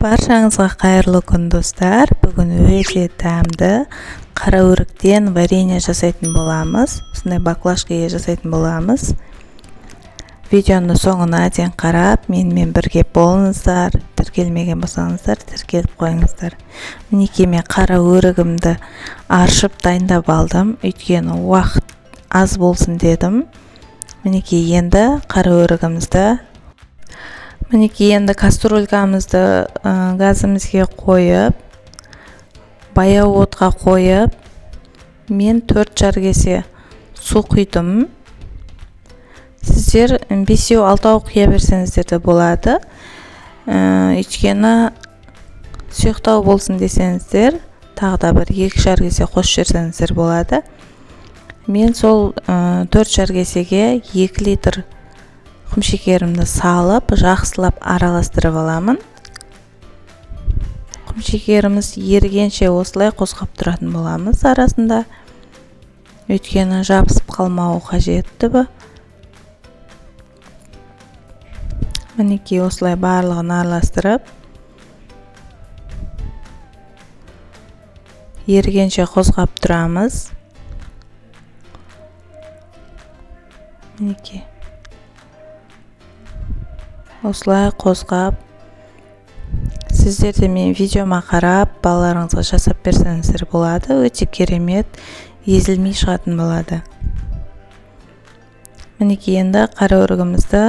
Баршаңызға қайырлы күн достар. Бүгін өте дәмді қара өріктен варенье жасайтын боламыз. Осындай баклажкаға жасайтын боламыз. Видеоны соңына дейін қарап, менімен бірге болыңыздар. Тіркелмеген болсаңыздар, тіркеліп қойыңыздар. Мінекей мен қара өрігімді аршып дайындап алдым. Өйткені уақыт аз болсын дедім. Мінекей енді қара өрігімізді кастрюлькамызды газымызға қойып, баяу отқа қойып, мен 4,5 кесе су құйдым. Сіздер 5-6 құя берсеңіздер де болады. Өйткені сұйықтау болсын десеңіздер, тағы да бір 2,5 кесе қосып жіберсеңіздер болады. Мен сол 4,5 кесеге 2 литр құмшекерімді салып, жақсылап араластырып аламын. Құмшекеріміз ерігенше осылай қосқап тұратын боламыз арасында. Өйткені жабысып қалмауы қажетті бі. Мінекей осылай барлығын араластырып, ерігенше қосқап тұрамыз. Мінекей осылай қосқап, сіздер де мен видеома қарап, балаларыңызға жасап берсеңіздер болады. Өте керемет, езілмей шығатын болады. Мінекей енді қара өрігімізді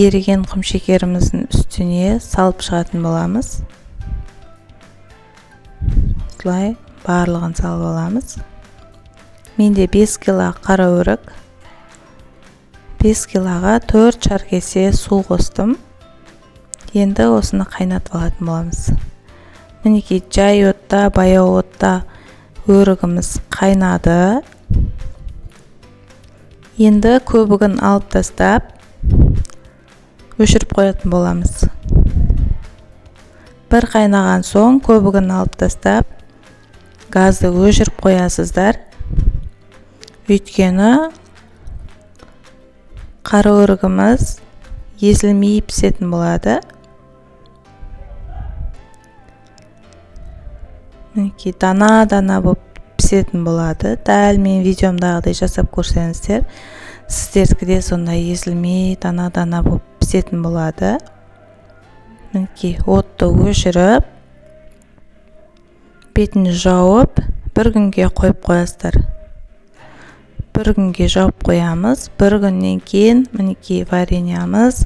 еріген құмшекеріміздің үстіне салып шығатын боламыз. Осылай барлығын салып аламыз. Менде 5 кило қара өрік, 5 килоға 4,5 кесе су қостым. Енді осыны қайнатып алатын боламыз. Мінекей жай отта, баяу отта өрігіміз қайнады. Енді көбігін алып тастап, өшіріп қоятын боламыз. Бір қайнаған соң көбігін алып тастап, газды өшіріп қоясыздар. Өйткені қара өрігіміз езілмей пісетін болады. Мінекей дана-дана болып пісетін болады. Дәл мен видеомдағыдай жасап көрсеңіздер, сіздердікі де сондай езілмей дана-дана болып пісетін болады. Мінекей отты өшіріп, бетін жауып, бір күнге қойып қоясыздар. Бір күнге жауып қоямыз. Бір күннен кейін мінекей вареньямыз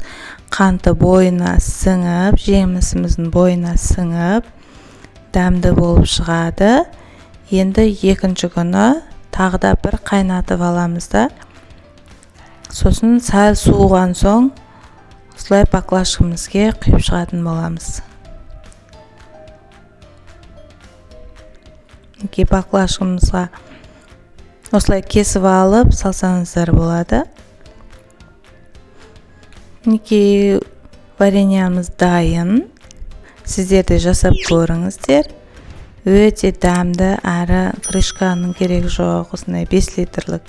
қанты бойына сіңіп, жемісіміздің бойына сіңіп, дәмді болып шығады. Енді екінші күні тағы да бір қайнатып аламыз да. Сосын сәл суыған соң осылай баклажкамызға құйып шығатын боламыз. Мінекей баклажкамызға осылай кесіп алып салсаңыздар болады. Мінекей вареньямыз дайын. Сіздер де жасап көріңіздер. Өте дәмді әрі крышканың керегі жоқ. Осындай 5 литрлік